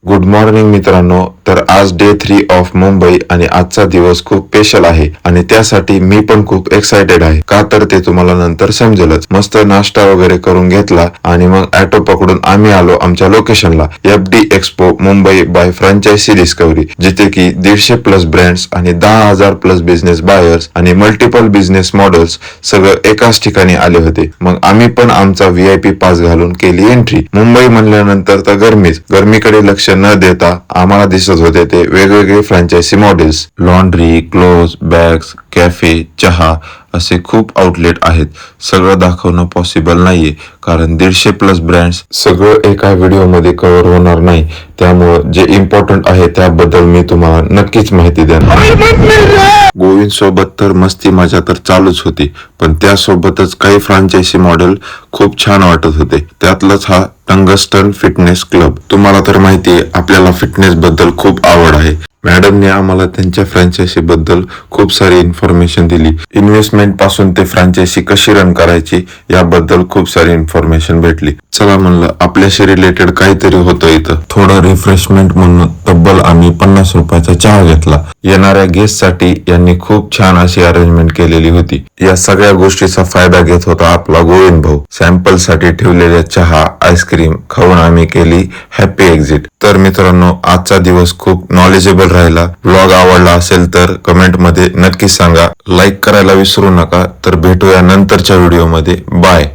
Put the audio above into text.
Good morning मित्रांनो. तर आज डे 3 ऑफ मुंबई आणि आजचा दिवस खूप स्पेशल आहे आणि त्यासाठी मी पण खूप एक्साइटेड आहे. का तर ते तुम्हाला नंतर समजेलच. मस्त नाश्ता वगैरे करून घेतला आणि मग ऑटो पकडून आम्ही आलो आमच्या लोकेशनला, FD expo Mumbai by Franchise Discovery, जिथे की 150+ ब्रँड्स आणि 10,000+ बिझनेस बायर्स आणि मल्टिपल बिझनेस मॉडेल्स सगळं एकाच ठिकाणी आले होते. मग आम्ही पण आमचा VIP पास घालून केली एंट्री. मुंबई म्हणल्यानंतर तर गर्मीकडे लक्ष न देता आम्हाला दिसत होते ते वेगवेगळे franchise models. Laundry, clothes, bags, cafe, चहा असे खूप आउटलेट आहेत. सगळं दाखवणं पॉसिबल नाहीये कारण 150+ ब्रँड्स सगळं एका व्हिडिओमध्ये कव्हर होणार नाही. त्यामुळं जे इम्पॉर्टंट आहे त्याबद्दल मी तुम्हाला नक्कीच माहिती देणार. गोविंद सोबत तर मस्ती मजा तर चालूच होती, पण त्यासोबतच काही फ्रँचायझी मॉडेल खूप छान वाटत होते. त्यातलंच हा टंगस्टन फिटनेस क्लब. तुम्हाला तर माहितीये आपल्याला फिटनेस बद्दल खूप आवड आहे. मॅडमने आम्हाला त्यांच्या फ्रँचायझी बद्दल खूप सारी इन्फॉर्मेशन दिली. इन्व्हेस्टमेंट पासून ते फ्रँचायझी कशी रन करायची याबद्दल खूप सारी इन्फॉर्मेशन भेटली. चला म्हणलं आपल्याशी रिलेटेड काहीतरी होतं इथं. थोडं रिफ्रेशमेंट म्हणून तब्बल आम्ही 50 रुपयाचा चहा घेतला. येणाऱ्या गेस्ट साठी यांनी खूप छान अशी अरेंजमेंट केलेली होती. या सगळ्या गोष्टीचा फायदा घेत होता आपला गोविंद भाऊ. सॅम्पल साठी ठेवलेल्या चहा, आईस्क्रीम खाऊन आम्ही केली हॅपी एक्झिट. तर मित्रांनो, आजचा दिवस खूप नॉलेजेबल राहिला. व्लॉग आवडला असेल तर कमेंट मध्ये नक्की सांगा. लाईक करायला विसरू नका. तर भेटूया नंतरच्या व्हिडिओ मध्ये. बाय.